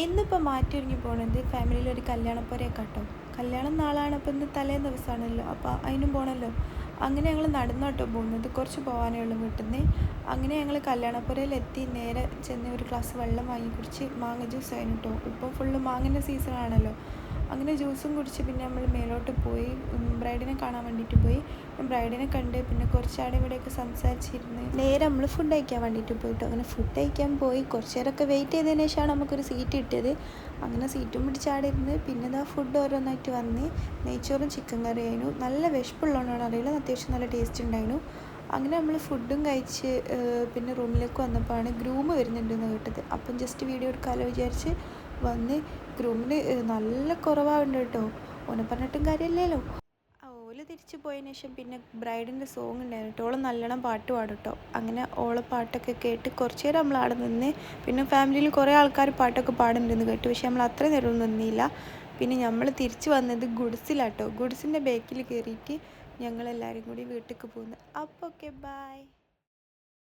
ഇന്നിപ്പോൾ മാറ്റിയൊരുങ്ങി പോണത് ഫാമിലിയിലൊരു കല്യാണപ്പുരയൊക്കെ കേട്ടോ. കല്യാണം നാളാണ്, അപ്പോൾ ഇന്ന് തലേ ദിവസമാണല്ലോ, അപ്പോൾ അതിനും പോകണമല്ലോ. അങ്ങനെ ഞങ്ങൾ നടന്നോട്ടോ പോകുന്നത്, കുറച്ച് പോകാനേ ഉള്ളൂ വീട്ടിൽ നിന്ന്. അങ്ങനെ ഞങ്ങൾ കല്യാണപ്പുരയിലെത്തി. നേരെ ചെന്ന് ഒരു ഗ്ലാസ് വെള്ളം വാങ്ങി കുടിച്ച് മാങ്ങ ജ്യൂസ് ആയിരുന്നു കേട്ടോ. ഇപ്പോൾ ഫുള്ള് മാങ്ങൻ്റെ സീസണാണല്ലോ. അങ്ങനെ ജ്യൂസും കുടിച്ച് പിന്നെ നമ്മൾ മേലോട്ട് പോയി ബ്രൈഡിനെ കാണാൻ വേണ്ടിയിട്ട് പോയി. ബ്രൈഡിനെ കണ്ട് പിന്നെ കുറച്ചാടെ ഇവിടെയൊക്കെ സംസാരിച്ചിരുന്ന് നേരെ നമ്മൾ ഫുഡ് കഴിക്കാൻ വേണ്ടിയിട്ട് പോയിട്ടു. അങ്ങനെ ഫുഡ് കഴിക്കാൻ പോയി കുറച്ച് നേരമൊക്കെ വെയിറ്റ് ചെയ്തതിന് ശേഷമാണ് നമുക്കൊരു സീറ്റ് കിട്ടിയത്. അങ്ങനെ സീറ്റും പിടിച്ചാടെ ഇരുന്ന് പിന്നെ ഇതാ ഫുഡ് ഓരോന്നായിട്ട് വന്ന് നെയ്ച്ചോറും ചിക്കൻ കറി ആയിരുന്നു. നല്ല വിശപ്പുള്ളതുകൊണ്ടാണ് അറിയില്ല, അത്യാവശ്യം നല്ല ടേസ്റ്റ് ഉണ്ടായിരുന്നു. അങ്ങനെ നമ്മൾ ഫുഡും കഴിച്ച് പിന്നെ റൂമിലേക്ക് വന്നപ്പോഴാണ് ഗ്രൂം വരുന്നുണ്ടെന്ന് കേട്ടത്. അപ്പം ജസ്റ്റ് വീഡിയോ എടുക്കാമല്ലോ വിചാരിച്ച് വന്ന്. ഗ്രൂമിന് നല്ല കുറവാകുന്നുണ്ട് കേട്ടോ, ഓനെ പറഞ്ഞിട്ടും കാര്യമില്ലല്ലോ. ഓല് തിരിച്ച് പോയതിന് ശേഷം പിന്നെ ബ്രൈഡിൻ്റെ സോങ് ഉണ്ടായിരുന്നു കേട്ടോ. ഓള് നല്ലോണം പാട്ട് പാടും കേട്ടോ. അങ്ങനെ ഓളെ പാട്ടൊക്കെ കേട്ട് കുറച്ച് നേരം നമ്മൾ അവിടെ നിന്ന്. പിന്നെ ഫാമിലിയിൽ കുറേ ആൾക്കാർ പാട്ടൊക്കെ പാടുന്നുണ്ടെന്ന് കേട്ടു, പക്ഷെ നമ്മൾ അത്രയും നേരം നിന്നില്ല. പിന്നെ നമ്മൾ തിരിച്ച് വന്നത് ഗുഡ്സിലാട്ടോ. ഗുഡ്സിൻ്റെ ബേക്കിൽ കയറിയിട്ട് ഞങ്ങളെല്ലാവരും കൂടി വീട്ടിലേക്ക് പോകുന്നത്. അപ്പോൾ ഓക്കെ, ബൈ.